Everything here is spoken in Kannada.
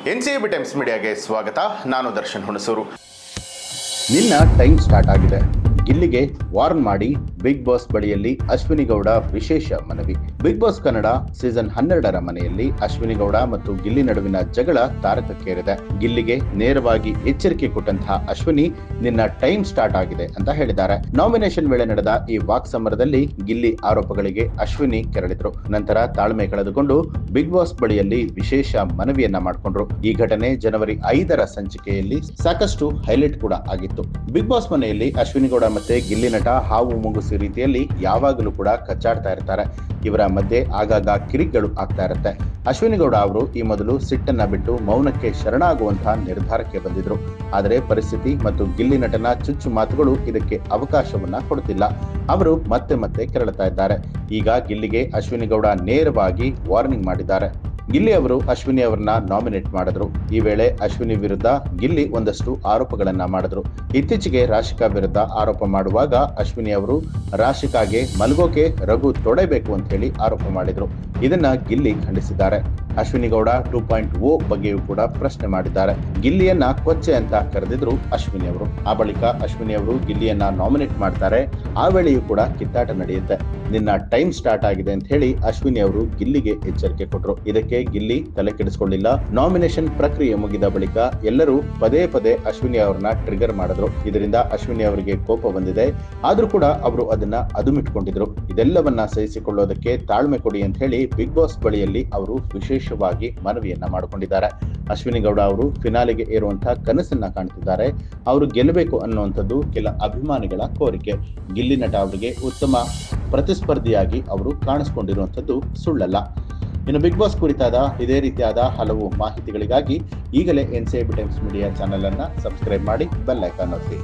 NCAB ಟೈಮ್ಸ್ ಮೀಡಿಯಾಗೆ ಸ್ವಾಗತ. ನಾನು ದರ್ಶನ್ ಹುಣಸೂರು. ನಿನ್ನ ಟೈಮ್ ಸ್ಟಾರ್ಟ್ ಆಗಿದೆ. ಗಿಲ್ಲಿಗೆ ವಾರ್ನ್ ಮಾಡಿ ಬಿಗ್ ಬಾಸ್ ಬಳಿಯಲ್ಲಿ ಅಶ್ವಿನಿ ಗೌಡ ವಿಶೇಷ ಮನವಿ. ಬಿಗ್ ಬಾಸ್ ಕನ್ನಡ ಸೀಸನ್ 12ರ ಮನೆಯಲ್ಲಿ ಅಶ್ವಿನಿ ಗೌಡ ಮತ್ತು ಗಿಲ್ಲಿ ನಡುವಿನ ಜಗಳ ತಾರಕಕ್ಕೇರಿದೆ. ಗಿಲ್ಲಿಗೆ ನೇರವಾಗಿ ಎಚ್ಚರಿಕೆ ಕೊಟ್ಟಂತಹ ಅಶ್ವಿನಿ, ನಿನ್ನ ಟೈಮ್ ಸ್ಟಾರ್ಟ್ ಆಗಿದೆ ಅಂತ ಹೇಳಿದ್ದಾರೆ. ನಾಮಿನೇಷನ್ ವೇಳೆ ನಡೆದ ಈ ವಾಕ್ ಸಮರದಲ್ಲಿ ಗಿಲ್ಲಿ ಆರೋಪಗಳಿಗೆ ಅಶ್ವಿನಿ ಕೆರಳಿದ್ರು. ನಂತರ ತಾಳ್ಮೆ ಕಳೆದುಕೊಂಡು ಬಿಗ್ ಬಾಸ್ ಬಳಿಯಲ್ಲಿ ವಿಶೇಷ ಮನವಿಯನ್ನ ಮಾಡಿಕೊಂಡ್ರು. ಈ ಘಟನೆ ಜನವರಿ 5ರ ಸಂಚಿಕೆಯಲ್ಲಿ ಸಾಕಷ್ಟು ಹೈಲೈಟ್ ಕೂಡ ಆಗಿತ್ತು. ಬಿಗ್ ಬಾಸ್ ಮನೆಯಲ್ಲಿ ಅಶ್ವಿನಿ ಗೌಡ ಮತ್ತೆ ಗಿಲ್ಲಿ ನಟ ಹಾವು ಮುಂಗುಸಿ ರೀತಿಯಲ್ಲಿ ಯಾವಾಗಲೂ ಕೂಡ ಕಚ್ಚಾಡ್ತಾ ಇರ್ತಾರೆ. ಇವರ ಮಧ್ಯೆ ಆಗಾಗ ಕಿರಿಕ್ಗಳು ಆಗ್ತಾ ಇರುತ್ತೆ. ಅಶ್ವಿನಿ ಗೌಡ ಅವರು ಈ ಮೊದಲು ಸಿಟ್ಟನ್ನ ಬಿಟ್ಟು ಮೌನಕ್ಕೆ ಶರಣಾಗುವಂತಹ ನಿರ್ಧಾರಕ್ಕೆ ಬಂದಿದ್ರು. ಆದರೆ ಪರಿಸ್ಥಿತಿ ಮತ್ತು ಗಿಲ್ಲಿ ನಟನ ಚುಚ್ಚು ಮಾತುಗಳು ಇದಕ್ಕೆ ಅವಕಾಶವನ್ನ ಕೊಡುತ್ತಿಲ್ಲ. ಅವರು ಮತ್ತೆ ಕೆರಳುತ್ತಾ ಇದ್ದಾರೆ. ಈಗ ಗಿಲ್ಲಿಗೆ ಅಶ್ವಿನಿ ಗೌಡ ನೇರವಾಗಿ ವಾರ್ನಿಂಗ್ ಮಾಡಿದ್ದಾರೆ. ಗಿಲ್ಲಿ ಅವರು ಅಶ್ವಿನಿ ಅವರನ್ನ ನಾಮಿನೇಟ್ ಮಾಡಿದ್ರು. ಈ ವೇಳೆ ಅಶ್ವಿನಿ ವಿರುದ್ಧ ಗಿಲ್ಲಿ ಒಂದಷ್ಟು ಆರೋಪಗಳನ್ನ ಮಾಡಿದ್ರು. ಇತ್ತೀಚೆಗೆ ರಾಶಿಕಾ ವಿರುದ್ಧ ಆರೋಪ ಮಾಡುವಾಗ ಅಶ್ವಿನಿ ಅವರು ರಾಶಿಕಾಗೆ ಮಲಗೋಕೆ ರಘು ತೊಡಬೇಕು ಅಂತ ಹೇಳಿ ಆರೋಪ ಮಾಡಿದ್ರು. ಇದನ್ನ ಗಿಲ್ಲಿ ಖಂಡಿಸಿದ್ದಾರೆ. ಅಶ್ವಿನಿ ಗೌಡ 2.0 ಬಗ್ಗೆಯೂ ಕೂಡ ಪ್ರಶ್ನೆ ಮಾಡಿದ್ದಾರೆ. ಗಿಲ್ಲಿಯನ್ನ ಕೊಚ್ಚೆ ಅಂತ ಕರೆದಿದ್ರು ಅಶ್ವಿನಿ ಅವರು. ಆ ಬಳಿಕ ಅಶ್ವಿನಿ ಅವರು ಗಿಲ್ಲಿಯನ್ನ ನಾಮಿನೇಟ್ ಮಾಡ್ತಾರೆ. ಆ ವೇಳೆಯೂ ಕೂಡ ಕಿತ್ತಾಟ ನಡೆಯುತ್ತೆ. ನಿನ್ನ ಟೈಮ್ ಸ್ಟಾರ್ಟ್ ಆಗಿದೆ ಅಂತ ಹೇಳಿ ಅಶ್ವಿನಿ ಅವರು ಗಿಲ್ಲಿಗೆ ಎಚ್ಚರಿಕೆ ಕೊಟ್ಟರು. ಇದಕ್ಕೆ ಗಿಲ್ಲಿ ತಲೆ ಕೆಡಿಸಿಕೊಳ್ಳಿಲ್ಲ. ನಾಮಿನೇಷನ್ ಪ್ರಕ್ರಿಯೆ ಮುಗಿದ ಬಳಿಕ ಎಲ್ಲರೂ ಪದೇ ಅಶ್ವಿನಿ ಅವರನ್ನ ಟ್ರಿಗರ್ ಮಾಡಿದ್ರು. ಇದರಿಂದ ಅಶ್ವಿನಿ ಅವರಿಗೆ ಕೋಪ ಬಂದಿದೆ. ಆದ್ರೂ ಕೂಡ ಅವರು ಅದನ್ನ ಅದುಮಿಟ್ಕೊಂಡಿದ್ರು. ಇದೆಲ್ಲವನ್ನ ಸಹಿಸಿಕೊಳ್ಳೋದಕ್ಕೆ ತಾಳ್ಮೆ ಕೊಡಿ ಅಂತ ಹೇಳಿ ಬಿಗ್ ಬಾಸ್ ಬಳಿಯಲ್ಲಿ ಅವರು ವಿಶೇಷವಾಗಿ ಮನವಿಯನ್ನ ಮಾಡಿಕೊಂಡಿದ್ದಾರೆ. ಅಶ್ವಿನಿ ಗೌಡ ಅವರು ಫಿನಾಲೆಗೆ ಏರುವಂತಹ ಕನಸನ್ನ ಕಾಣ್ತಿದ್ದಾರೆ. ಅವರು ಗೆಲ್ಲಬೇಕು ಅನ್ನುವಂಥದ್ದು ಕೆಲ ಅಭಿಮಾನಿಗಳ ಕೋರಿಕೆ. ಗಿಲ್ಲಿ ನಟ ಅವರಿಗೆ ಉತ್ತಮ ಪ್ರತಿಸ್ಪರ್ಧಿಯಾಗಿ ಅವರು ಕಾಣಿಸಿಕೊಂಡಿರುವಂಥದ್ದು ಸುಳ್ಳಲ್ಲ. ಇನ್ನು ಬಿಗ್ ಬಾಸ್ ಕುರಿತಾದ ಇದೇ ರೀತಿಯಾದ ಹಲವು ಮಾಹಿತಿಗಳಿಗಾಗಿ ಈಗಲೇ NCAB ಟೈಮ್ಸ್ ಮೀಡಿಯಾ ಚಾನೆಲ್ ಅನ್ನ ಸಬ್ಸ್ಕ್ರೈಬ್ ಮಾಡಿ, ಬೆಲ್ ಐಕಾನ್ ಒತ್ತಿ.